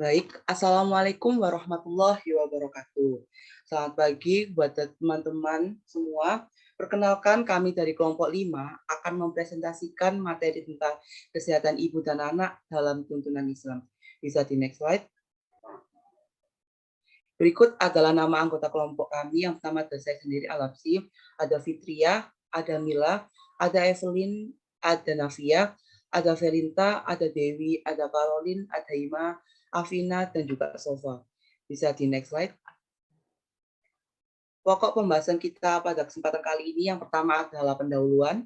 Baik, Assalamualaikum warahmatullahi wabarakatuh. Selamat pagi buat teman-teman semua. Perkenalkan, kami dari kelompok 5 akan mempresentasikan materi tentang kesehatan ibu dan anak dalam tuntunan Islam. Bisa di next slide. Berikut adalah nama anggota kelompok kami. Yang pertama adalah saya sendiri, Alapsi, ada Fitria, ada Mila, ada Evelyn, ada Navia, ada Velinta, ada Dewi, ada Caroline, ada Ima, Afina, dan juga Sofa. Bisa di next slide. Pokok pembahasan kita pada kesempatan kali ini yang pertama adalah pendahuluan,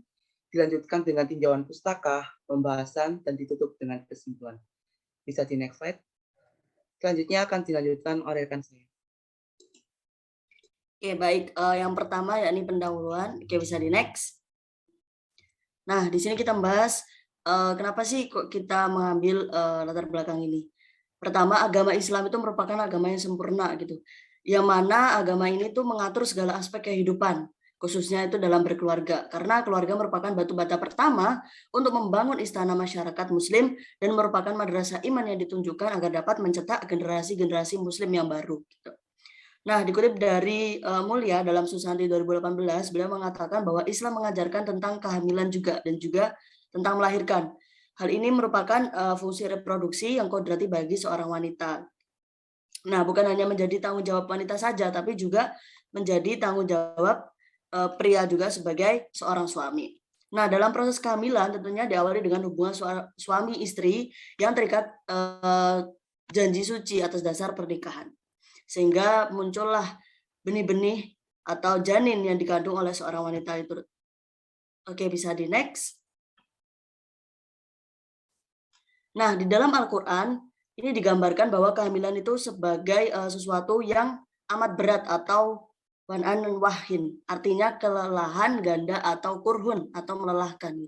dilanjutkan dengan tinjauan pustaka, pembahasan, dan ditutup dengan kesimpulan. Bisa di next slide. Selanjutnya akan dilanjutkan oleh rekan saya. Oke, baik. Yang pertama yakni pendahuluan. Oke, bisa di next. Nah, di sini kita membahas kenapa sih kok kita mengambil latar belakang ini. Pertama, agama Islam itu merupakan agama yang sempurna gitu. Yang mana agama ini tuh mengatur segala aspek kehidupan, khususnya itu dalam berkeluarga. Karena keluarga merupakan batu bata pertama untuk membangun istana masyarakat muslim dan merupakan madrasah iman yang ditunjukkan agar dapat mencetak generasi-generasi muslim yang baru gitu. Nah, dikutip dari Mulia dalam Susanti 2018, beliau mengatakan bahwa Islam mengajarkan tentang kehamilan juga dan juga tentang melahirkan. Hal ini merupakan fungsi reproduksi yang kodrati bagi seorang wanita. Nah, bukan hanya menjadi tanggung jawab wanita saja, tapi juga menjadi tanggung jawab pria juga sebagai seorang suami. Nah, dalam proses kehamilan tentunya diawali dengan hubungan suami istri yang terikat janji suci atas dasar pernikahan. Sehingga muncullah benih-benih atau janin yang dikandung oleh seorang wanita itu. Oke, bisa di next. Nah, di dalam Al-Quran ini digambarkan bahwa kehamilan itu sebagai sesuatu yang amat berat atau wanan wahin, artinya kelelahan ganda atau kurhun atau melelahkan.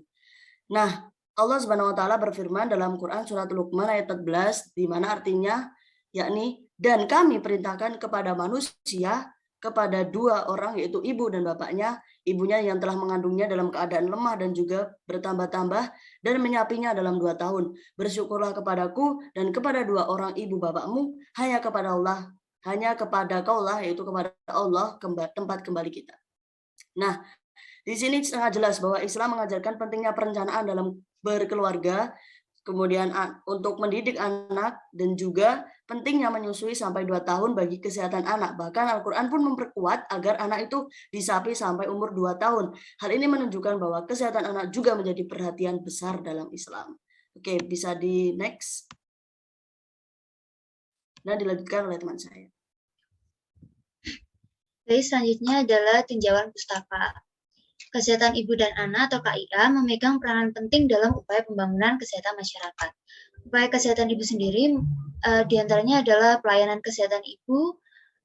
Nah, Allah Subhanahu wa taala berfirman dalam Quran surat Luqman ayat 14 di mana artinya yakni dan kami perintahkan kepada manusia kepada dua orang yaitu ibu dan bapaknya, ibunya yang telah mengandungnya dalam keadaan lemah dan juga bertambah-tambah dan menyapinya dalam 2 tahun. Bersyukurlah kepadaku dan kepada dua orang ibu bapakmu, hanya kepada Allah, hanya kepada kaulah yaitu kepada Allah tempat kembali kita. Nah, di sini sangat jelas bahwa Islam mengajarkan pentingnya perencanaan dalam berkeluarga, kemudian untuk mendidik anak, dan juga pentingnya menyusui sampai 2 tahun bagi kesehatan anak. Bahkan Al-Quran pun memperkuat agar anak itu disapi sampai umur 2 tahun. Hal ini menunjukkan bahwa kesehatan anak juga menjadi perhatian besar dalam Islam. Oke, bisa di next. Dan dilanjutkan oleh teman saya. Baik, selanjutnya adalah tinjauan pustaka. Kesehatan Ibu dan Anak atau KIA memegang peranan penting dalam upaya pembangunan kesehatan masyarakat. Upaya kesehatan ibu sendiri diantaranya adalah pelayanan kesehatan ibu,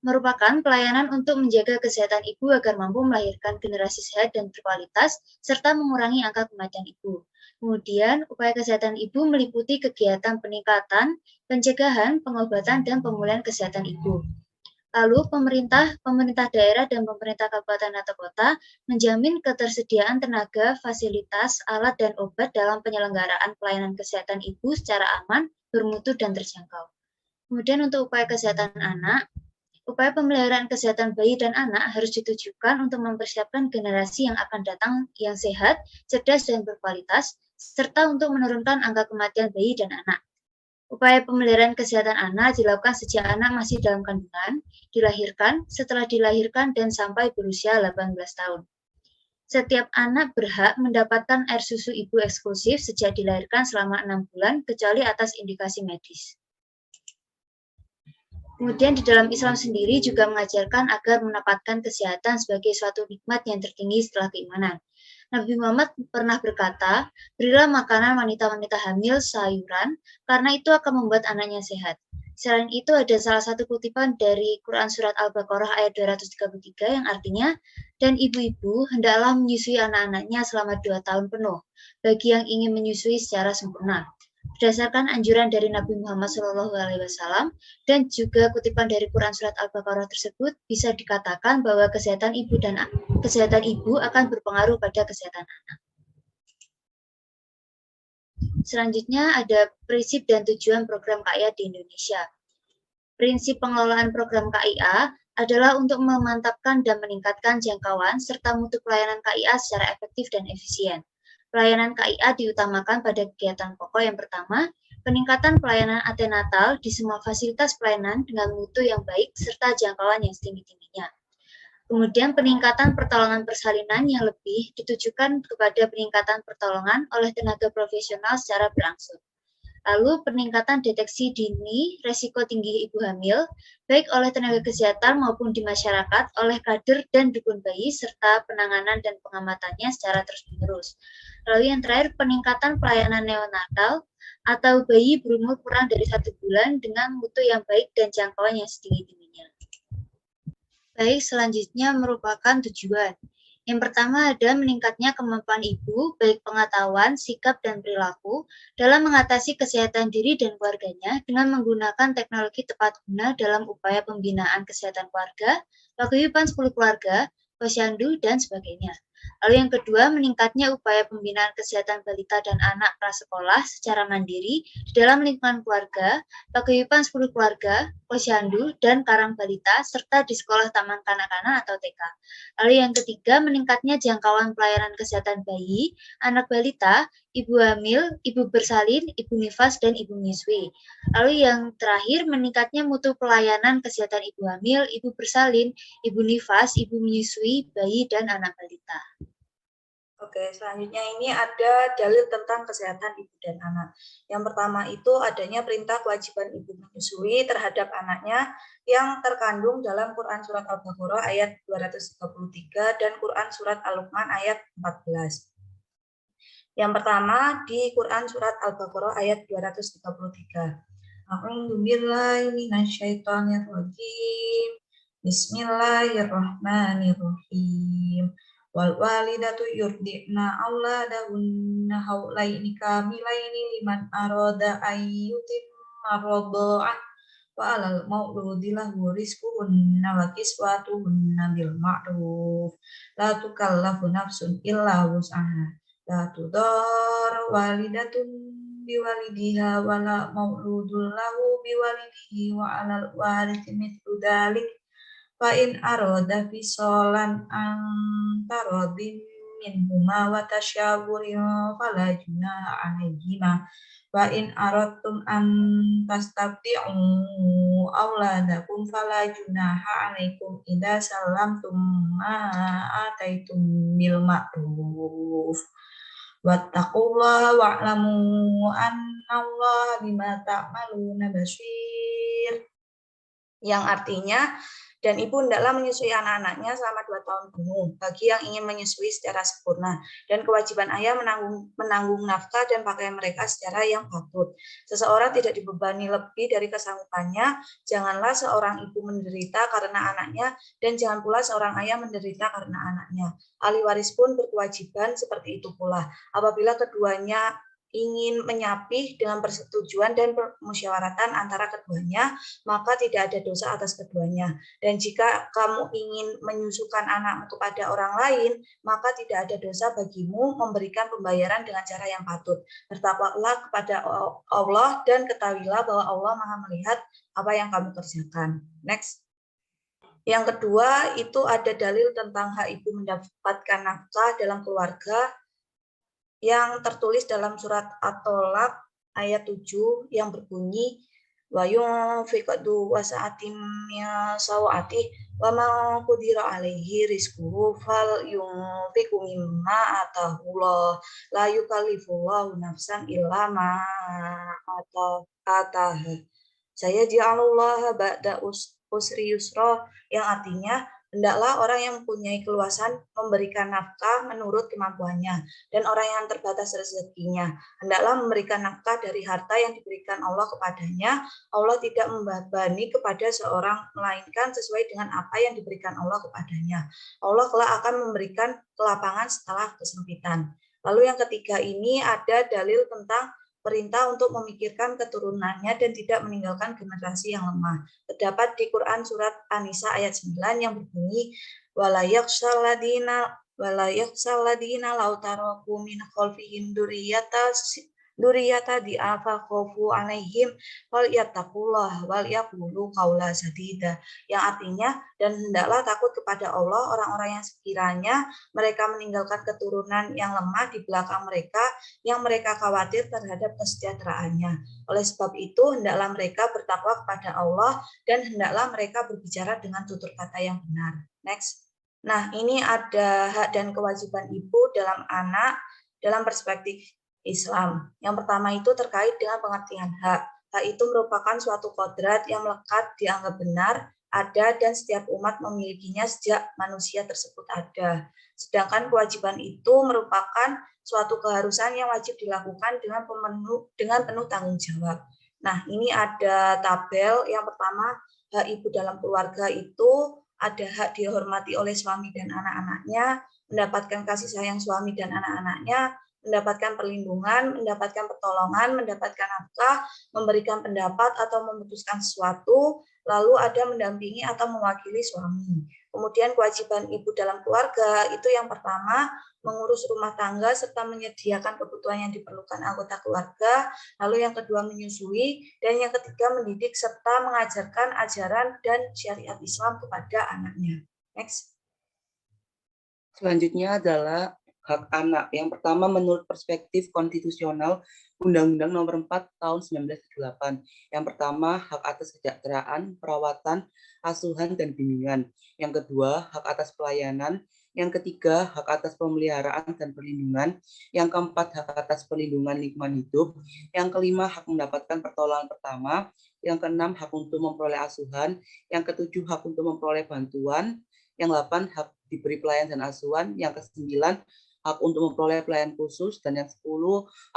merupakan pelayanan untuk menjaga kesehatan ibu agar mampu melahirkan generasi sehat dan berkualitas, serta mengurangi angka kematian ibu. Kemudian, upaya kesehatan ibu meliputi kegiatan peningkatan, pencegahan, pengobatan, dan pemulihan kesehatan ibu. Lalu pemerintah daerah dan pemerintah kabupaten atau kota menjamin ketersediaan tenaga, fasilitas, alat, dan obat dalam penyelenggaraan pelayanan kesehatan ibu secara aman, bermutu, dan terjangkau. Kemudian untuk upaya kesehatan anak, upaya pemeliharaan kesehatan bayi dan anak harus ditujukan untuk mempersiapkan generasi yang akan datang yang sehat, cerdas, dan berkualitas, serta untuk menurunkan angka kematian bayi dan anak. Upaya pemeliharaan kesehatan anak dilakukan sejak anak masih dalam kandungan, dilahirkan, setelah dilahirkan, dan sampai berusia 18 tahun. Setiap anak berhak mendapatkan air susu ibu eksklusif sejak dilahirkan selama 6 bulan, kecuali atas indikasi medis. Kemudian di dalam Islam sendiri juga mengajarkan agar mendapatkan kesehatan sebagai suatu nikmat yang tertinggi setelah keimanan. Nabi Muhammad pernah berkata, berilah makanan wanita-wanita hamil sayuran, karena itu akan membuat anaknya sehat. Selain itu ada salah satu kutipan dari Quran Surat Al-Baqarah ayat 233 yang artinya, dan ibu-ibu hendaklah menyusui anak-anaknya selama 2 tahun penuh, bagi yang ingin menyusui secara sempurna. Berdasarkan anjuran dari Nabi Muhammad SAW dan juga kutipan dari Quran Surat Al-Baqarah tersebut, bisa dikatakan bahwa kesehatan ibu akan berpengaruh pada kesehatan anak. Selanjutnya ada prinsip dan tujuan program KIA di Indonesia. Prinsip pengelolaan program KIA adalah untuk memantapkan dan meningkatkan jangkauan serta mutu pelayanan KIA secara efektif dan efisien. Pelayanan KIA diutamakan pada kegiatan pokok yang pertama, peningkatan pelayanan antenatal di semua fasilitas pelayanan dengan mutu yang baik serta jangkauan yang setinggi-tingginya. Kemudian peningkatan pertolongan persalinan yang lebih ditujukan kepada peningkatan pertolongan oleh tenaga profesional secara berangsur. Lalu peningkatan deteksi dini resiko tinggi ibu hamil, baik oleh tenaga kesehatan maupun di masyarakat, oleh kader dan dukun bayi, serta penanganan dan pengamatannya secara terus-menerus. Lalu yang terakhir, peningkatan pelayanan neonatal atau bayi berumur kurang dari 1 bulan dengan mutu yang baik dan jangkauan yang setinggi-tingginya. Baik, selanjutnya merupakan tujuan. Yang pertama ada meningkatnya kemampuan ibu, baik pengetahuan, sikap, dan perilaku dalam mengatasi kesehatan diri dan keluarganya dengan menggunakan teknologi tepat guna dalam upaya pembinaan kesehatan keluarga, paguyuban 10 keluarga, posyandu, dan sebagainya. Lalu yang kedua, meningkatnya upaya pembinaan kesehatan balita dan anak prasekolah secara mandiri di dalam lingkungan keluarga, paguyuban 10 keluarga, posyandu, dan karang balita, serta di sekolah taman kanak-kanak atau TK. Lalu yang ketiga, meningkatnya jangkauan pelayanan kesehatan bayi, anak balita, ibu hamil, ibu bersalin, ibu nifas, dan ibu menyusui. Lalu yang terakhir, meningkatnya mutu pelayanan kesehatan ibu hamil, ibu bersalin, ibu nifas, ibu menyusui, bayi, dan anak balita. Oke, selanjutnya ini ada dalil tentang kesehatan ibu dan anak. Yang pertama itu adanya perintah kewajiban ibu menyusui terhadap anaknya yang terkandung dalam Quran Surat Al-Baqarah ayat 233 dan Quran Surat Al-Luqman ayat 14. Yang pertama di Quran Surat Al-Baqarah ayat 233. A'udzu billahi minasyaitonir rajim. Bismillahirrahmanirrahim. Wal walidatu yurdi'na auladahunna haulaini kamilaini liman arada ayyutimma radha'ah wa 'alal mauludi lahu rizquhunna wa kiswatuhunna bil ma'ruf la tukallafu nafsun illa wus'aha la tudar walidatun biwalidiha wa la mauludun lahu biwalidihi wa 'alal warithi mithlu dzalik fa in arada fisolan antarodin minhuma wa tasyawurin fala junaha alaihima wa in aradtum an tastabti'u auladakum fala junaha alaikum idza sallamtum ma ataitum bil ma'ruf wattaqullaha wa'lamu annallaha bima ta'maluna basir. Yang artinya, dan ibu hendaklah menyusui anak-anaknya selama 2 tahun penuh bagi yang ingin menyusui secara sempurna, dan kewajiban ayah menanggung nafkah dan pakaian mereka secara yang patut. Seseorang tidak dibebani lebih dari kesanggupannya. Janganlah seorang ibu menderita karena anaknya, dan jangan pula seorang ayah menderita karena anaknya. Ahli waris pun berkewajiban seperti itu pula. Apabila keduanya ingin menyapih dengan persetujuan dan permusyawaratan antara keduanya, maka tidak ada dosa atas keduanya. Dan jika kamu ingin menyusukan anakmu kepada orang lain, maka tidak ada dosa bagimu memberikan pembayaran dengan cara yang patut. Bertakwalah kepada Allah dan ketahuilah bahwa Allah Maha melihat apa yang kamu kerjakan. Next. Yang kedua, itu ada dalil tentang hak ibu mendapatkan nafkah dalam keluarga yang tertulis dalam surat At-Tolak ayat 7 yang berbunyi wa yunfiqu wasa'atim min sawati wa ma qudira alaihi rizquhu fal yunfiqu mimma atahullah la yukallifullahu nafsan illa ma ataha. Saya ja'alullah ba'da usri yusra, yang artinya hendaklah orang yang mempunyai keluasan memberikan nafkah menurut kemampuannya, dan orang yang terbatas rezekinya hendaklah memberikan nafkah dari harta yang diberikan Allah kepadanya. Allah tidak membebani kepada seorang melainkan sesuai dengan apa yang diberikan Allah kepadanya. Allah kelak akan memberikan kelapangan setelah kesempitan. Lalu yang ketiga ini ada dalil tentang perintah untuk memikirkan keturunannya dan tidak meninggalkan generasi yang lemah. Terdapat di Quran surat An-Nisa ayat 9 yang berbunyi wala yakhshal ladina law taraku min khalfihim dzurriyyatan Duriyata di'afa khofu alaihim wal yattaqullah wal yaqulu qaula sadida, yang artinya dan hendaklah takut kepada Allah orang-orang yang sekiranya mereka meninggalkan keturunan yang lemah di belakang mereka yang mereka khawatir terhadap kesejahteraannya. Oleh sebab itu hendaklah mereka bertakwa kepada Allah dan hendaklah mereka berbicara dengan tutur kata yang benar. Next. Nah, ini ada hak dan kewajiban ibu dalam anak dalam perspektif Islam. Yang pertama itu terkait dengan pengertian hak. Hak itu merupakan suatu kodrat yang melekat, dianggap benar, ada, dan setiap umat memilikinya sejak manusia tersebut ada. Sedangkan kewajiban itu merupakan suatu keharusan yang wajib dilakukan dengan penuh tanggung jawab. Nah, ini ada tabel. Yang pertama, hak ibu dalam keluarga itu ada hak dihormati oleh suami dan anak-anaknya, mendapatkan kasih sayang suami dan anak-anaknya, mendapatkan perlindungan, mendapatkan pertolongan, mendapatkan nafkah, memberikan pendapat atau memutuskan sesuatu, lalu ada mendampingi atau mewakili suami. Kemudian kewajiban ibu dalam keluarga itu yang pertama mengurus rumah tangga serta menyediakan kebutuhan yang diperlukan anggota keluarga, lalu yang kedua menyusui, dan yang ketiga mendidik serta mengajarkan ajaran dan syariat Islam kepada anaknya. Next. Selanjutnya adalah hak anak. Yang pertama menurut perspektif konstitusional Undang-Undang Nomor 4 Tahun 1978. Yang pertama hak atas kesejahteraan, perawatan, asuhan, dan bimbingan. Yang kedua hak atas pelayanan. Yang ketiga hak atas pemeliharaan dan perlindungan. Yang keempat hak atas perlindungan lingkungan hidup. Yang kelima hak mendapatkan pertolongan pertama. Yang keenam hak untuk memperoleh asuhan. Yang ketujuh hak untuk memperoleh bantuan. Yang 8 hak diberi pelayanan dan asuhan. Yang ke-9 hak untuk memperoleh pelayanan khusus, dan yang 10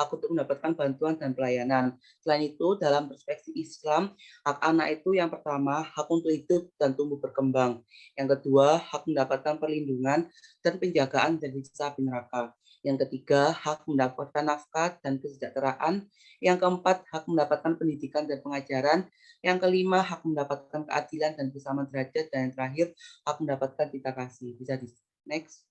hak untuk mendapatkan bantuan dan pelayanan. Selain itu, dalam perspektif Islam, hak anak itu yang pertama hak untuk hidup dan tumbuh berkembang. Yang kedua, hak mendapatkan perlindungan dan penjagaan dari siksa api neraka. Yang ketiga, hak mendapatkan nafkah dan kesejahteraan. Yang keempat, hak mendapatkan pendidikan dan pengajaran. Yang kelima, hak mendapatkan keadilan dan kesamaan derajat. Dan yang terakhir, hak mendapatkan cinta kasih. Bisa di next.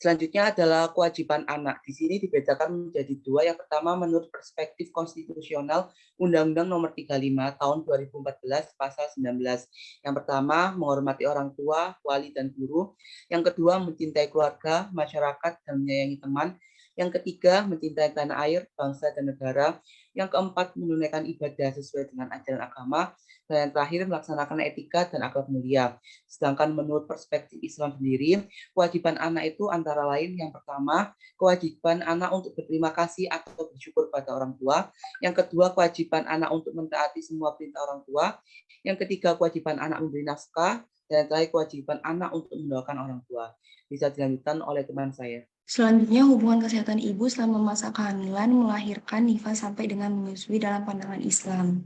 Selanjutnya adalah kewajiban anak. Di sini dibedakan menjadi dua. Yang pertama menurut perspektif konstitusional Undang-Undang Nomor 35 Tahun 2014 Pasal 19. Yang pertama menghormati orang tua, wali, dan guru. Yang kedua mencintai keluarga, masyarakat, dan menyayangi teman. Yang ketiga mencintai tanah air, bangsa, dan negara. Yang keempat menunaikan ibadah sesuai dengan ajaran agama. Dan yang terakhir melaksanakan etika dan akhlak mulia. Sedangkan menurut perspektif Islam sendiri, kewajiban anak itu antara lain yang pertama, kewajiban anak untuk berterima kasih atau bersyukur pada orang tua. Yang kedua, kewajiban anak untuk mentaati semua perintah orang tua. Yang ketiga, kewajiban anak memberi nafkah. Dan yang terakhir, kewajiban anak untuk mendoakan orang tua. Bisa dilanjutkan oleh teman saya. Selanjutnya, hubungan kesehatan ibu selama masa kehamilan, melahirkan, nifas, sampai dengan menyusui dalam pandangan Islam.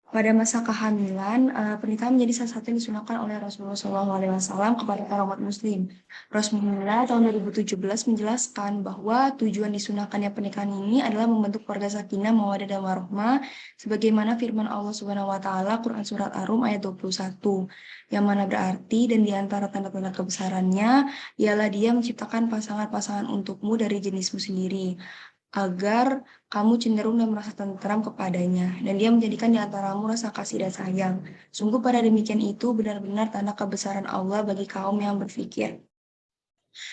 Pada masa kehamilan, pernikahan menjadi salah satu yang disunahkan oleh Rasulullah SAW kepada para umat muslim. Rasulullah tahun 2017 menjelaskan bahwa tujuan disunahkannya pernikahan ini adalah membentuk keluarga sakinah, mawaddah, dan warahmah, sebagaimana firman Allah SWT Quran Surat Ar-Rum ayat 21, yang mana berarti dan diantara tanda-tanda kebesarannya ialah Dia menciptakan pasangan-pasangan untukmu dari jenismu sendiri, agar kamu cenderung dan merasa tentram kepadanya, dan Dia menjadikan di antaramu rasa kasih dan sayang. Sungguh pada demikian itu benar-benar tanda kebesaran Allah bagi kaum yang berfikir.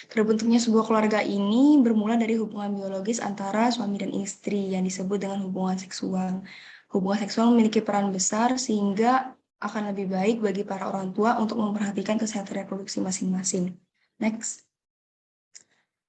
Terbentuknya sebuah keluarga ini bermula dari hubungan biologis antara suami dan istri yang disebut dengan hubungan seksual. Hubungan seksual memiliki peran besar sehingga akan lebih baik bagi para orang tua untuk memperhatikan kesehatan reproduksi masing-masing. Next.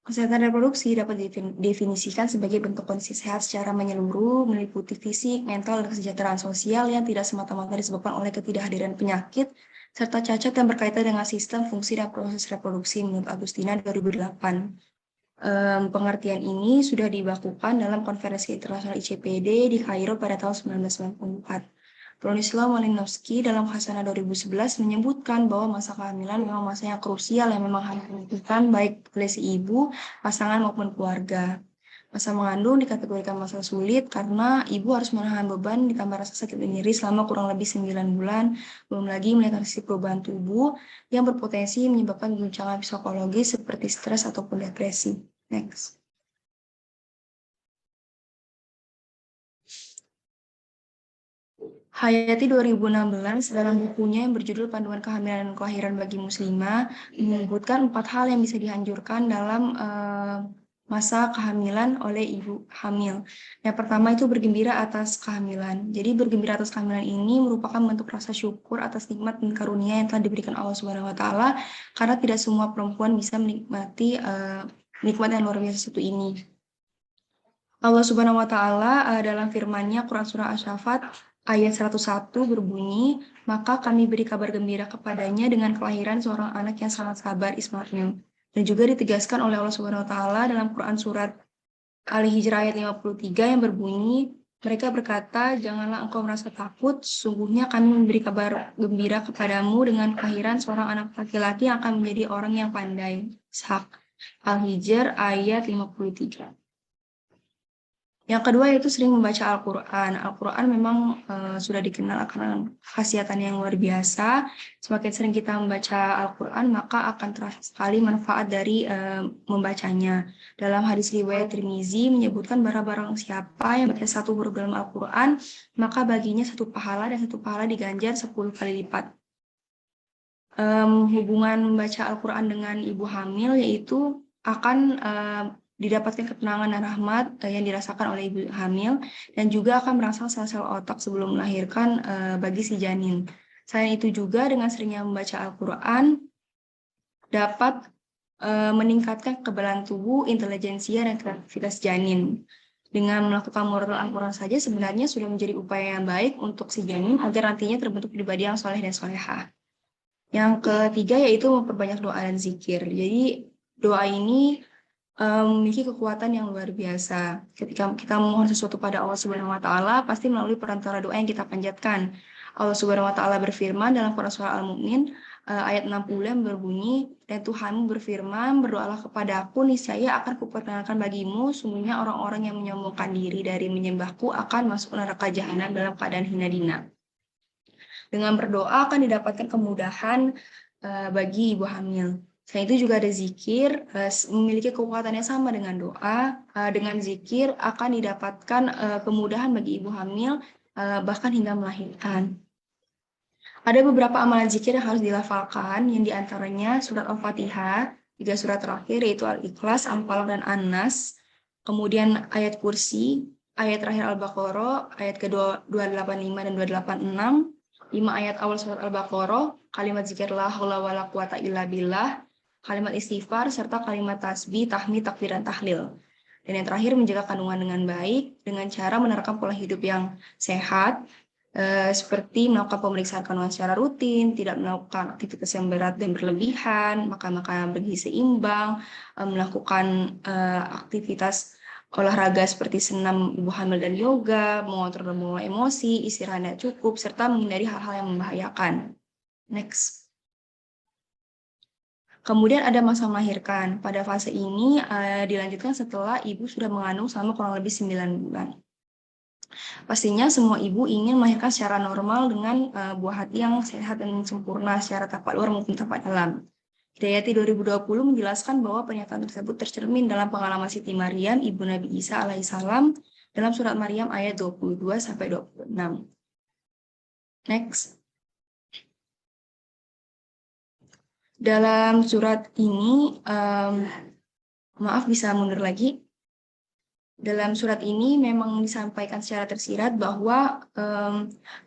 Kesehatan reproduksi dapat didefinisikan sebagai bentuk kondisi sehat secara menyeluruh, meliputi fisik, mental, dan kesejahteraan sosial yang tidak semata-mata disebabkan oleh ketidakhadiran penyakit, serta cacat yang berkaitan dengan sistem, fungsi, dan proses reproduksi menurut Agustina 2008. Pengertian ini sudah dibakukan dalam Konferensi Internasional ICPD di Kairo pada tahun 1994. Bronislaw Malinowski dalam Hasanah 2011 menyebutkan bahwa masa kehamilan memang masa yang krusial yang memang harus dilakukan baik oleh si ibu, pasangan maupun keluarga. Masa mengandung dikategorikan masa sulit karena ibu harus menahan beban ditambah rasa sakit dan nyeri selama kurang lebih 9 bulan, belum lagi melihat sisi perubahan tubuh yang berpotensi menyebabkan guncangan psikologis seperti stres ataupun depresi. Next. Hayati 2016 dalam bukunya yang berjudul Panduan Kehamilan dan Kelahiran bagi Muslimah menyebutkan 4 hal yang bisa dianjurkan dalam masa kehamilan oleh ibu hamil. Yang pertama itu bergembira atas kehamilan. Jadi bergembira atas kehamilan ini merupakan bentuk rasa syukur atas nikmat dan karunia yang telah diberikan Allah Subhanahu wa taala, karena tidak semua perempuan bisa menikmati nikmat yang luar biasa satu ini. Allah Subhanahu wa taala dalam firman-Nya Quran surah Asy-Syaffat ayat 101 berbunyi, "Maka kami beri kabar gembira kepadanya dengan kelahiran seorang anak yang sangat sabar, Ismail." Dan juga ditegaskan oleh Allah Subhanahu wa taala dalam Quran surat Al-Hijr ayat 53 yang berbunyi, mereka berkata, "Janganlah engkau merasa takut, sungguhnya kami memberi kabar gembira kepadamu dengan kelahiran seorang anak laki-laki yang akan menjadi orang yang pandai." Ishak. Al-Hijr ayat 53. Yang kedua yaitu sering membaca Al-Quran. Al-Quran memang sudah dikenal akan khasiatan yang luar biasa. Semakin sering kita membaca Al-Quran, maka akan terasa sekali manfaat dari membacanya. Dalam hadis riwayat Tirmizi menyebutkan barang siapa yang baca satu huruf dalam Al-Quran, maka baginya 1 pahala dan 1 pahala diganjar 10 kali lipat. Hubungan membaca Al-Quran dengan ibu hamil yaitu akan didapatkan ketenangan dan rahmat yang dirasakan oleh ibu hamil, dan juga akan merangsang sel-sel otak sebelum melahirkan bagi si janin. Selain itu juga dengan seringnya membaca Al-Quran dapat meningkatkan kekebalan tubuh, intelijensia, dan kreativitas janin. Dengan melakukan murotal Al-Quran saja sebenarnya sudah menjadi upaya yang baik untuk si janin agar nantinya terbentuk pribadi yang soleh dan solehah. Yang ketiga yaitu memperbanyak doa dan zikir. Jadi doa ini memiliki kekuatan yang luar biasa. Ketika kita memohon sesuatu pada Allah Subhanahu wa taala, pasti melalui perantara doa yang kita panjatkan. Allah Subhanahu wa taala berfirman dalam Quran surah Al-Mu'min ayat 60 yang berbunyi, "Dan Tuhanmu berfirman, berdoalah kepadaku, niscaya akan kuperkenalkan bagimu, sungguhnya orang-orang yang menyombongkan diri dari menyembahku akan masuk neraka jahanam dalam keadaan hina dina." Dengan berdoa akan didapatkan kemudahan bagi ibu hamil. Selain itu juga ada zikir, memiliki kekuatan yang sama dengan doa. Dengan zikir akan didapatkan kemudahan bagi ibu hamil, bahkan hingga melahirkan. Ada beberapa amalan zikir yang harus dilafalkan, yang diantaranya surat Al-Fatihah, 3 surat terakhir yaitu Al-Ikhlas, Al-Falaq, dan An-Nas. Kemudian ayat kursi, ayat terakhir Al-Baqarah, ayat ke-285 dan 286, 5 ayat awal surat Al-Baqarah, kalimat zikir la haula wala quwata illa billah, kalimat istighfar, serta kalimat tasbih, tahmid, takbir, dan tahlil. Dan yang terakhir menjaga kandungan dengan baik dengan cara menerapkan pola hidup yang sehat, seperti melakukan pemeriksaan kandungan secara rutin, tidak melakukan aktivitas yang berat dan berlebihan, makan makanan bergizi seimbang, melakukan aktivitas olahraga seperti senam ibu hamil dan yoga, mengontrol dan mengelola emosi, istirahat yang cukup, serta menghindari hal-hal yang membahayakan. Next. Kemudian ada masa melahirkan. Pada fase ini dilanjutkan setelah ibu sudah mengandung selama kurang lebih 9 bulan. Pastinya semua ibu ingin melahirkan secara normal dengan buah hati yang sehat dan sempurna secara tapak luar maupun tapak dalam. Hidayati 2020 menjelaskan bahwa pernyataan tersebut tercermin dalam pengalaman Siti Maryam, ibu Nabi Isa alaihissalam, dalam surat Maryam ayat 22-26. Next. Dalam surat ini, maaf bisa mundur lagi. Dalam surat ini memang disampaikan secara tersirat bahwa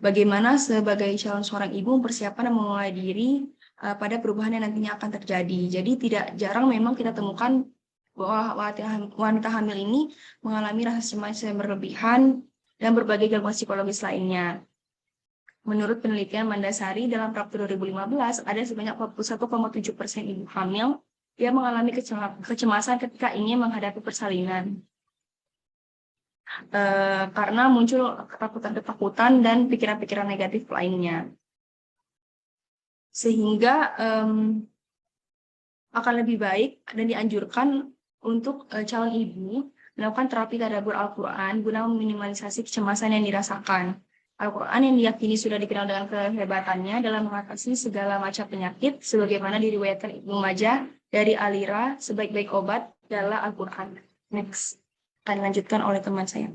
bagaimana sebagai calon seorang ibu mempersiapkan dan memulai diri pada perubahan yang nantinya akan terjadi. Jadi tidak jarang memang kita temukan bahwa wanita hamil ini mengalami rasa cemas yang berlebihan dan berbagai gangguan psikologis lainnya. Menurut penelitian Mandasari dalam Prapto 2015, ada sebanyak 41,7% ibu hamil yang mengalami kecemasan ketika ingin menghadapi persalinan. Karena muncul ketakutan dan pikiran-pikiran negatif lainnya. Sehingga akan lebih baik dan dianjurkan untuk calon ibu melakukan terapi tadabbur Al-Quran guna meminimalisasi kecemasan yang dirasakan. Al-Quran yang diyakini sudah dikenal dengan kehebatannya dalam mengatasi segala macam penyakit, sebagaimana diriwayatkan Ibnu Majah dari Alira, sebaik-baik obat adalah Al-Quran. Next. Akan dilanjutkan oleh teman saya.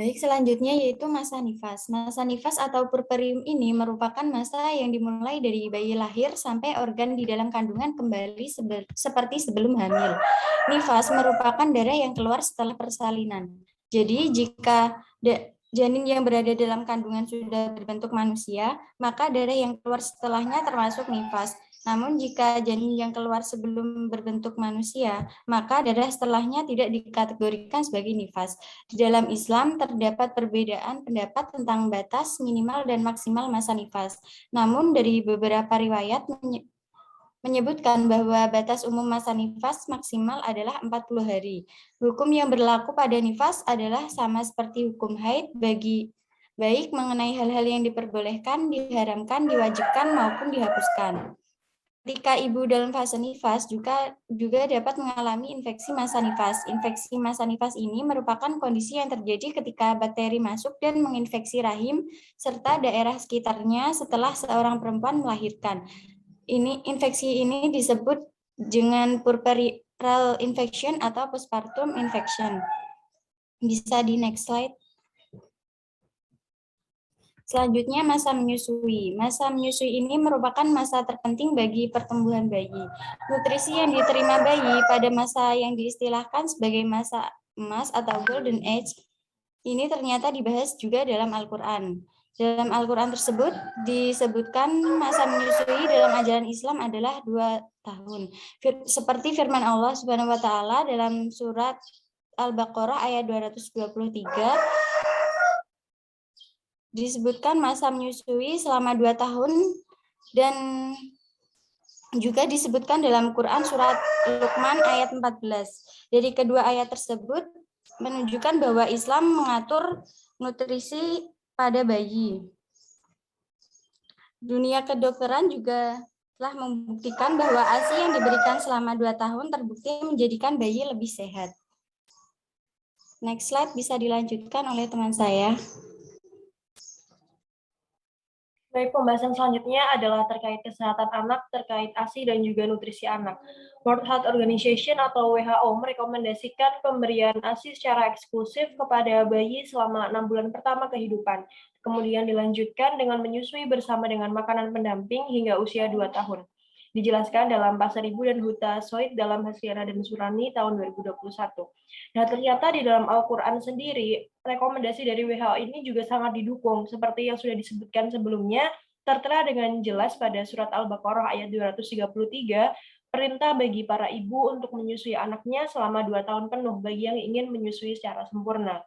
Baik, selanjutnya yaitu masa nifas. Masa nifas atau puerperium ini merupakan masa yang dimulai dari bayi lahir sampai organ di dalam kandungan kembali seperti sebelum hamil. Nifas merupakan darah yang keluar setelah persalinan. Jadi, jika janin yang berada dalam kandungan sudah berbentuk manusia, maka darah yang keluar setelahnya termasuk nifas. Namun jika janin yang keluar sebelum berbentuk manusia, maka darah setelahnya tidak dikategorikan sebagai nifas. Di dalam Islam terdapat perbedaan pendapat tentang batas minimal dan maksimal masa nifas. Namun dari beberapa riwayat menyebutkan bahwa batas umum masa nifas maksimal adalah 40 hari. Hukum yang berlaku pada nifas adalah sama seperti hukum haid baik mengenai hal-hal yang diperbolehkan, diharamkan, diwajibkan maupun dihapuskan. Ketika ibu dalam fase nifas juga dapat mengalami infeksi masa nifas. Infeksi masa nifas ini merupakan kondisi yang terjadi ketika bakteri masuk dan menginfeksi rahim serta daerah sekitarnya setelah seorang perempuan melahirkan. Infeksi ini disebut dengan puerperal infection atau postpartum infection. Bisa di next slide. Selanjutnya, masa menyusui. Masa menyusui ini merupakan masa terpenting bagi pertumbuhan bayi. Nutrisi yang diterima bayi pada masa yang diistilahkan sebagai masa emas atau golden age, ini ternyata dibahas juga dalam Al-Quran. Dalam Al-Quran tersebut disebutkan masa menyusui dalam ajaran Islam adalah 2 tahun. Seperti firman Allah Subhanahu wa Ta'ala dalam surat Al-Baqarah ayat 223, disebutkan masa menyusui selama 2 tahun dan juga disebutkan dalam Quran surat Luqman ayat 14. Dari kedua ayat tersebut menunjukkan bahwa Islam mengatur nutrisi pada bayi. Dunia kedokteran juga telah membuktikan bahwa ASI yang diberikan selama 2 tahun terbukti menjadikan bayi lebih sehat. Next slide bisa dilanjutkan oleh teman saya. Baik, pembahasan selanjutnya adalah terkait kesehatan anak, terkait ASI dan juga nutrisi anak. World Health Organization atau WHO merekomendasikan pemberian ASI secara eksklusif kepada bayi selama 6 bulan pertama kehidupan. Kemudian dilanjutkan dengan menyusui bersama dengan makanan pendamping hingga usia 2 tahun. Dijelaskan dalam Pasar Ibu dan Huta Soit dalam Hasliana dan Surani tahun 2021. Nah, ternyata di dalam Al-Quran sendiri, rekomendasi dari WHO ini juga sangat didukung, seperti yang sudah disebutkan sebelumnya, tertera dengan jelas pada surat Al-Baqarah ayat 233, perintah bagi para ibu untuk menyusui anaknya selama 2 tahun penuh bagi yang ingin menyusui secara sempurna.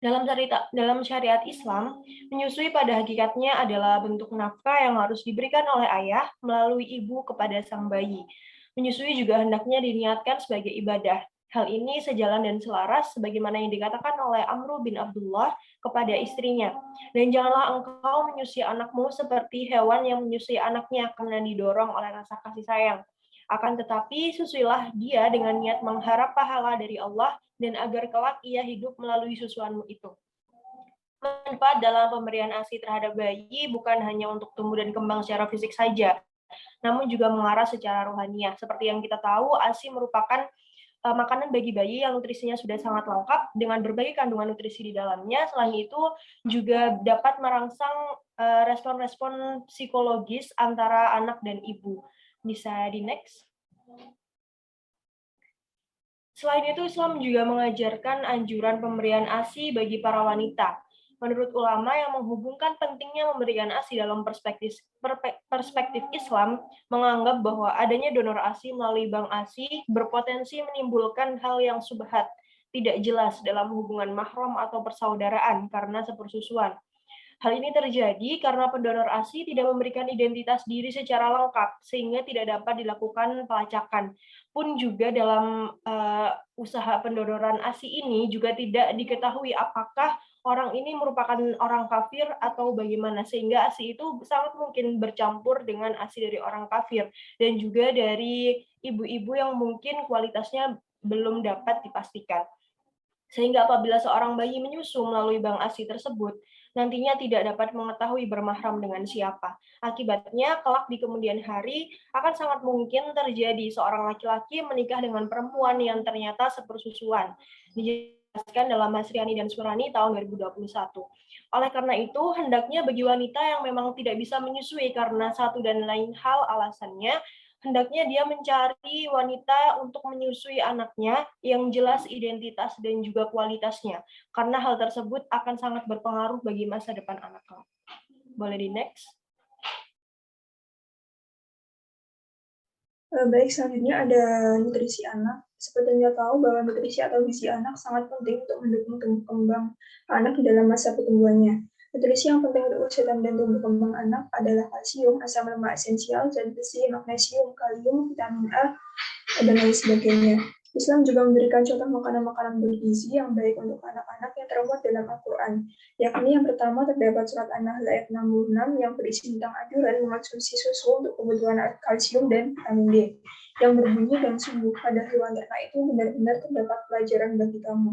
Dalam syariat Islam, menyusui pada hakikatnya adalah bentuk nafkah yang harus diberikan oleh ayah melalui ibu kepada sang bayi. Menyusui juga hendaknya diniatkan sebagai ibadah. Hal ini sejalan dan selaras sebagaimana yang dikatakan oleh Amru bin Abdullah kepada istrinya. Dan janganlah engkau menyusui anakmu seperti hewan yang menyusui anaknya karena didorong oleh rasa kasih sayang. Akan tetapi susuilah dia dengan niat mengharap pahala dari Allah dan agar kelak ia hidup melalui susuanmu itu. Manfaat dalam pemberian ASI terhadap bayi bukan hanya untuk tumbuh dan kembang secara fisik saja, namun juga mengarah secara rohaniah. Seperti yang kita tahu, ASI merupakan makanan bagi bayi yang nutrisinya sudah sangat lengkap dengan berbagai kandungan nutrisi di dalamnya. Selain itu juga dapat merangsang respon-respon psikologis antara anak dan ibu. Bisa di next. Selain itu, Islam juga mengajarkan anjuran pemberian ASI bagi para wanita. Menurut ulama yang menghubungkan pentingnya memberikan ASI dalam perspektif Islam, menganggap bahwa adanya donor ASI melalui bank ASI berpotensi menimbulkan hal yang subhat, tidak jelas dalam hubungan mahram atau persaudaraan karena sepersusuan. Hal ini terjadi karena pendonor ASI tidak memberikan identitas diri secara lengkap, sehingga tidak dapat dilakukan pelacakan. Pun juga dalam usaha pendonoran ASI ini juga tidak diketahui apakah orang ini merupakan orang kafir atau bagaimana, sehingga ASI itu sangat mungkin bercampur dengan ASI dari orang kafir, dan juga dari ibu-ibu yang mungkin kualitasnya belum dapat dipastikan. Sehingga apabila seorang bayi menyusu melalui bank ASI tersebut, nantinya tidak dapat mengetahui bermahram dengan siapa. Akibatnya, kelak di kemudian hari akan sangat mungkin terjadi seorang laki-laki menikah dengan perempuan yang ternyata sepersusuan. ditegaskan dalam Masriani dan Surani tahun 2021. Oleh karena itu, hendaknya bagi wanita yang memang tidak bisa menyusui karena satu dan lain hal alasannya, hendaknya dia mencari wanita untuk menyusui anaknya yang jelas identitas dan juga kualitasnya, karena hal tersebut akan sangat berpengaruh bagi masa depan anak kamu. Boleh di next? Baik, selanjutnya ada nutrisi anak. Seperti yang kita tahu bahwa nutrisi atau gizi anak sangat penting untuk mendukung tumbuh kembang anak di dalam masa pertumbuhannya. Nutrisi yang penting untuk kesehatan dan tumbuh kembang anak adalah kalsium, asam lemak esensial, zat besi, magnesium, kalium, vitamin A, dan lain sebagainya. Islam juga memberikan contoh makanan-makanan bergizi yang baik untuk anak-anak yang termuat dalam Al-Quran, yakni yang pertama terdapat surat An-Nahl ayat 66 yang berisi tentang anjuran mengonsumsi susu untuk kebutuhan kalsium dan vitamin D, yang berbunyi dan sungguh pada hewan ternak itu benar-benar terdapat pelajaran bagi kamu.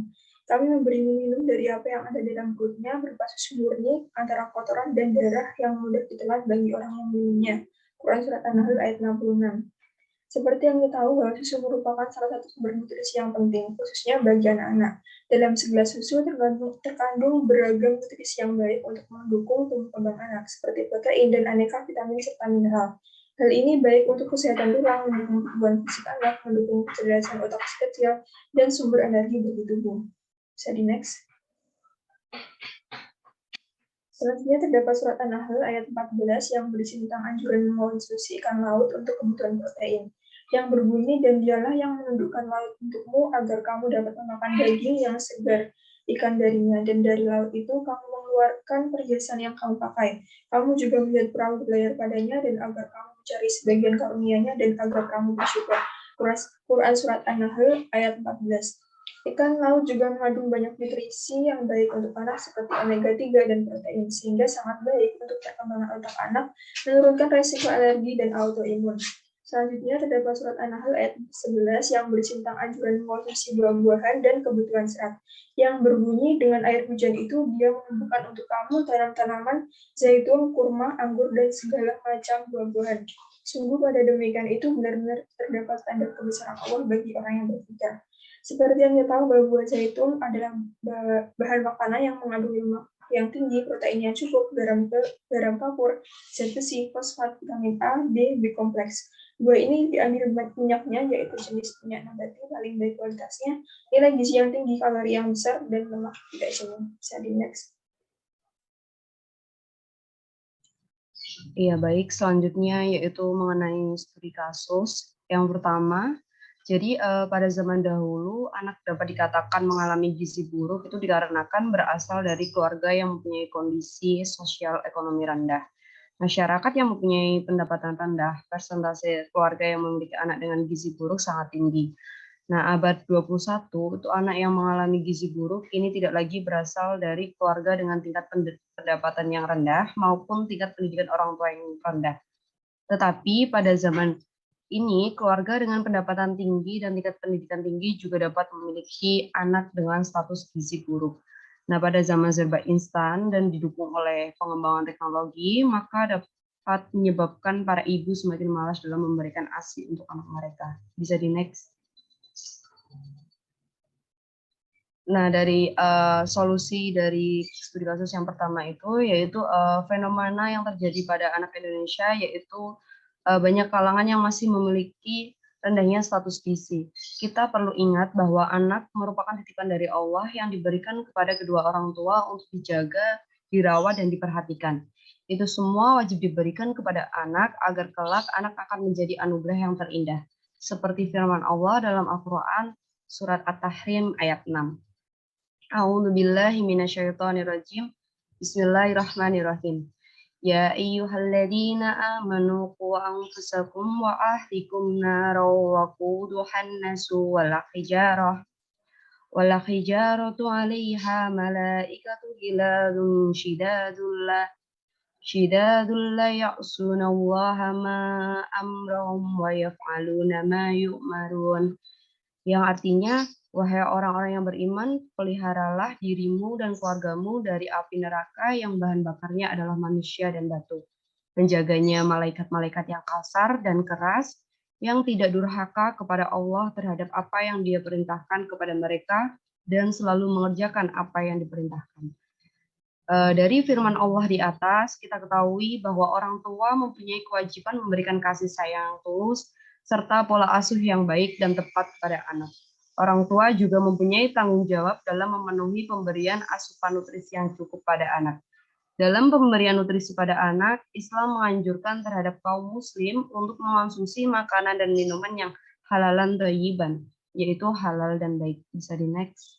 Kami memberimu minum dari apa yang ada dalam perutnya berupa susu murni antara kotoran dan darah yang mudah ditelan bagi orang yang minumnya. Quran surat An-Nahl ayat 66. Seperti yang kita tahu bahwa susu merupakan salah satu sumber nutrisi yang penting, khususnya bagi anak-anak. Dalam segelas susu terkandung beragam nutrisi yang baik untuk mendukung tumbuh kembang anak, seperti protein dan aneka vitamin serta mineral. Hal ini baik untuk kesehatan tulang, mendukung pertumbuhan fisik anak, mendukung kecerdasan otak si kecil, dan sumber energi bagi tubuh. Bisa di next. Selanjutnya terdapat surat An-Nahl ayat 14 yang berisi tentang anjuran mengonsumsi ikan laut untuk kebutuhan protein, yang berbunyi, dan dialah yang menundukkan laut untukmu agar kamu dapat memakan daging yang segar ikan darinya, dan dari laut itu kamu mengeluarkan perhiasan yang kamu pakai. Kamu juga melihat perahu berlayar padanya, dan agar kamu mencari sebagian karunia-Nya, dan agar kamu bersyukur. Quran surat An-Nahl ayat 14. Ikan laut juga mengandung banyak nutrisi yang baik untuk anak seperti omega 3 dan protein, sehingga sangat baik untuk perkembangan otak anak, menurunkan resiko alergi dan autoimun. Selanjutnya terdapat surat An-Nahl ayat 11 yang berisi tentang anjuran mengonsumsi buah-buahan dan kebutuhan serat, yang berbunyi, dengan air hujan itu dia menumbuhkan untuk kamu tanam-tanaman, zaitun, kurma, anggur, dan segala macam buah-buahan. Sungguh pada demikian itu benar-benar terdapat tanda kebesaran Allah bagi orang yang berpikir. Seperti yang kita tahu bahwa buah zaitun adalah bahan makanan yang mengandung lemak yang tinggi, proteinnya cukup, garam kapur, zat besi, fosfat, vitamin A, D, B kompleks. Buah ini diambil minyaknya, yaitu jenis minyak nabati paling baik kualitasnya, nilai gizi yang tinggi, kalori yang besar, dan lemak tidak jenuh. Bisa di next. Iya, baik. Selanjutnya yaitu mengenai studi kasus. Yang pertama, jadi pada zaman dahulu anak dapat dikatakan mengalami gizi buruk itu dikarenakan berasal dari keluarga yang mempunyai kondisi sosial ekonomi rendah. Masyarakat yang mempunyai pendapatan rendah, persentase keluarga yang memiliki anak dengan gizi buruk sangat tinggi. Nah, abad 21 itu anak yang mengalami gizi buruk ini tidak lagi berasal dari keluarga dengan tingkat pendapatan yang rendah maupun tingkat pendidikan orang tua yang rendah. Tetapi pada zaman ini, keluarga dengan pendapatan tinggi dan tingkat pendidikan tinggi juga dapat memiliki anak dengan status gizi buruk. Nah, pada zaman serba instan dan didukung oleh pengembangan teknologi, maka dapat menyebabkan para ibu semakin malas dalam memberikan ASI untuk anak mereka. Bisa di next. Nah, dari solusi dari studi kasus yang pertama itu, yaitu fenomena yang terjadi pada anak Indonesia, yaitu banyak kalangan yang masih memiliki rendahnya status gizi. Kita perlu ingat bahwa anak merupakan titipan dari Allah yang diberikan kepada kedua orang tua untuk dijaga, dirawat, dan diperhatikan. Itu semua wajib diberikan kepada anak agar kelak anak akan menjadi anugerah yang terindah. Seperti firman Allah dalam Al-Quran, surat At-Tahrim ayat 6. A'udzu billahi minasyaitonir rajim. Bismillahirrahmanirrahim. Ya ayyuhalladzina amanu qu anfusakum wa ahlikum naran wa quduhan nasu wal hijaratu 'alaiha malaikatu ghiladun shidadul la ya'suna Allaha ma amrahum wa yaf'aluna ma yu'marun. Yang artinya, wahai orang-orang yang beriman, peliharalah dirimu dan keluargamu dari api neraka yang bahan bakarnya adalah manusia dan batu. Menjaganya malaikat-malaikat yang kasar dan keras, yang tidak durhaka kepada Allah terhadap apa yang Dia perintahkan kepada mereka, dan selalu mengerjakan apa yang diperintahkan. Dari firman Allah di atas, kita ketahui bahwa orang tua mempunyai kewajiban memberikan kasih sayang tulus, serta pola asuh yang baik dan tepat kepada anak. Orang tua juga mempunyai tanggung jawab dalam memenuhi pemberian asupan nutrisi yang cukup pada anak. Dalam pemberian nutrisi pada anak, Islam menganjurkan terhadap kaum muslim untuk mengonsumsi makanan dan minuman yang halalan thayyiban, yaitu halal dan baik. Bisa di next.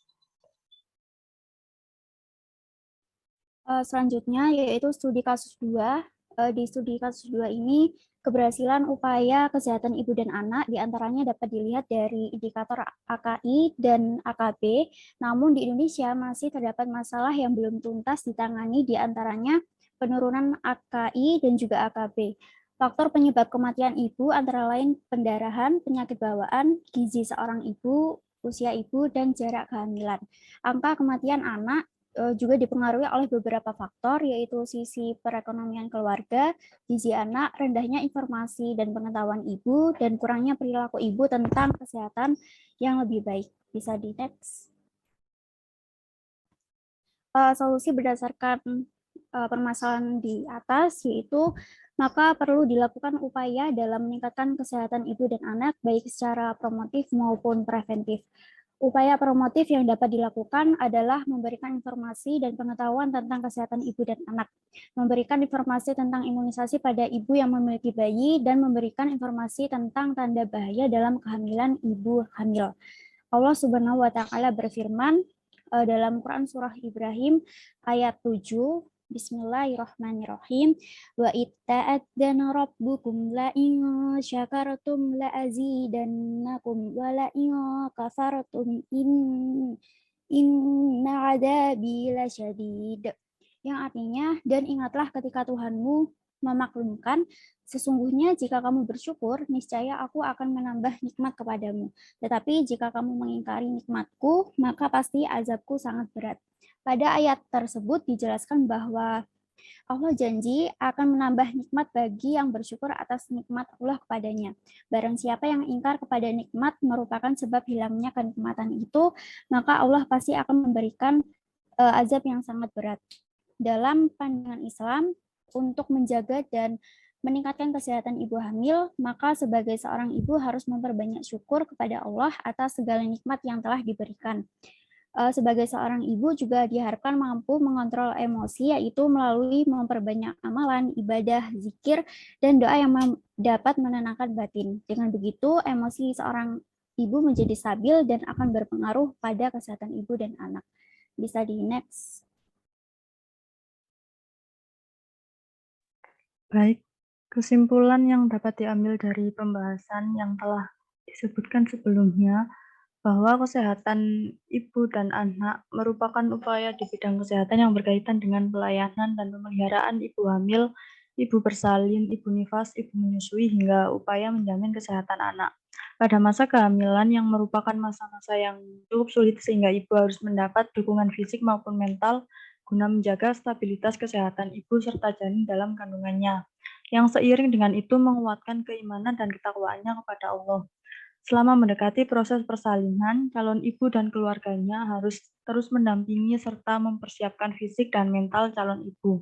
Selanjutnya yaitu studi kasus 2. Di studi kasus 2 ini keberhasilan upaya kesehatan ibu dan anak diantaranya dapat dilihat dari indikator AKI dan AKB, namun di Indonesia masih terdapat masalah yang belum tuntas ditangani, diantaranya penurunan AKI dan juga AKB. Faktor penyebab kematian ibu antara lain pendarahan, penyakit bawaan, gizi seorang ibu, usia ibu, dan jarak kehamilan. Angka kematian anak juga dipengaruhi oleh beberapa faktor, yaitu sisi perekonomian keluarga, gizi anak, rendahnya informasi dan pengetahuan ibu, dan kurangnya perilaku ibu tentang kesehatan yang lebih baik. Bisa di next. Solusi berdasarkan permasalahan di atas, yaitu maka perlu dilakukan upaya dalam meningkatkan kesehatan ibu dan anak, baik secara promotif maupun preventif. Upaya promotif yang dapat dilakukan adalah memberikan informasi dan pengetahuan tentang kesehatan ibu dan anak, memberikan informasi tentang imunisasi pada ibu yang memiliki bayi, dan memberikan informasi tentang tanda bahaya dalam kehamilan ibu hamil. Allah Subhanahu wa Ta'ala berfirman dalam Quran Surah Ibrahim ayat 7, Bismillahirrahmanirrahim. Wa itta'adzana rabbukum la in syakartum la azidannakum wa la in kafartum inna adabi lasyadid. Yang artinya, dan ingatlah ketika Tuhanmu memaklumkan, sesungguhnya jika kamu bersyukur, niscaya aku akan menambah nikmat kepadamu. Tetapi jika kamu mengingkari nikmatku, maka pasti azabku sangat berat. Pada ayat tersebut dijelaskan bahwa Allah janji akan menambah nikmat bagi yang bersyukur atas nikmat Allah kepadanya. Barang siapa yang ingkar kepada nikmat merupakan sebab hilangnya kenikmatan itu, maka Allah pasti akan memberikan azab yang sangat berat. Dalam pandangan Islam, untuk menjaga dan meningkatkan kesehatan ibu hamil, maka sebagai seorang ibu harus memperbanyak syukur kepada Allah atas segala nikmat yang telah diberikan. Sebagai seorang ibu juga diharapkan mampu mengontrol emosi, yaitu melalui memperbanyak amalan, ibadah, zikir, dan doa yang dapat menenangkan batin. Dengan begitu, emosi seorang ibu menjadi stabil dan akan berpengaruh pada kesehatan ibu dan anak. Bisa di next. Baik, kesimpulan yang dapat diambil dari pembahasan yang telah disebutkan sebelumnya, bahwa kesehatan ibu dan anak merupakan upaya di bidang kesehatan yang berkaitan dengan pelayanan dan pemeliharaan ibu hamil, ibu bersalin, ibu nifas, ibu menyusui, hingga upaya menjamin kesehatan anak. Pada masa kehamilan yang merupakan masa-masa yang cukup sulit sehingga ibu harus mendapat dukungan fisik maupun mental guna menjaga stabilitas kesehatan ibu serta janin dalam kandungannya, yang seiring dengan itu menguatkan keimanan dan ketakwaannya kepada Allah. Selama mendekati proses persalinan, calon ibu dan keluarganya harus terus mendampingi serta mempersiapkan fisik dan mental calon ibu.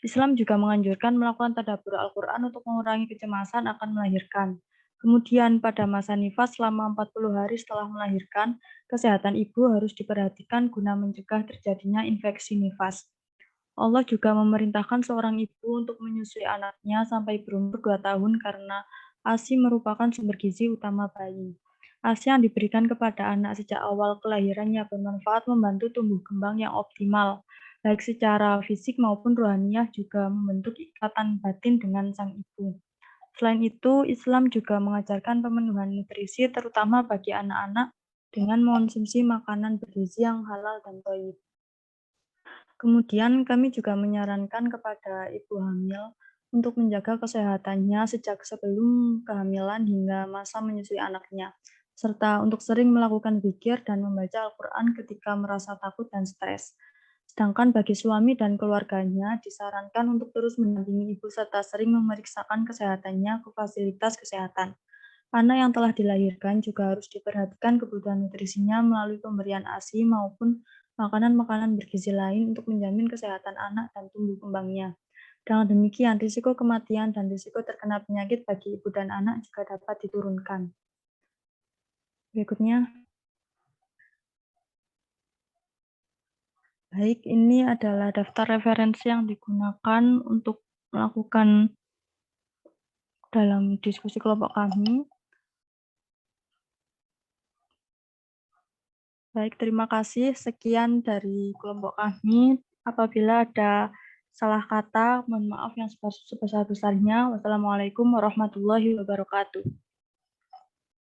Islam juga menganjurkan melakukan tadabbur Al-Quran untuk mengurangi kecemasan akan melahirkan. Kemudian pada masa nifas selama 40 hari setelah melahirkan, kesehatan ibu harus diperhatikan guna mencegah terjadinya infeksi nifas. Allah juga memerintahkan seorang ibu untuk menyusui anaknya sampai berumur 2 tahun karena ASI merupakan sumber gizi utama bayi. ASI yang diberikan kepada anak sejak awal kelahirannya bermanfaat membantu tumbuh kembang yang optimal, baik secara fisik maupun rohaniah, juga membentuk ikatan batin dengan sang ibu. Selain itu, Islam juga mengajarkan pemenuhan nutrisi terutama bagi anak-anak dengan mengonsumsi makanan bergizi yang halal dan thayyib. Kemudian kami juga menyarankan kepada ibu hamil untuk menjaga kesehatannya sejak sebelum kehamilan hingga masa menyusui anaknya, serta untuk sering melakukan zikir dan membaca Al-Quran ketika merasa takut dan stres. Sedangkan bagi suami dan keluarganya disarankan untuk terus mendampingi ibu serta sering memeriksakan kesehatannya ke fasilitas kesehatan. Anak yang telah dilahirkan juga harus diperhatikan kebutuhan nutrisinya melalui pemberian ASI maupun makanan-makanan bergizi lain untuk menjamin kesehatan anak dan tumbuh kembangnya. Dengan demikian, risiko kematian dan risiko terkena penyakit bagi ibu dan anak juga dapat diturunkan. Berikutnya. Baik, ini adalah daftar referensi yang digunakan untuk melakukan dalam diskusi kelompok kami. Baik, terima kasih. Sekian dari kelompok kami. Apabila ada salah kata, mohon maaf yang sebesar-besarnya. Wassalamualaikum warahmatullahi wabarakatuh.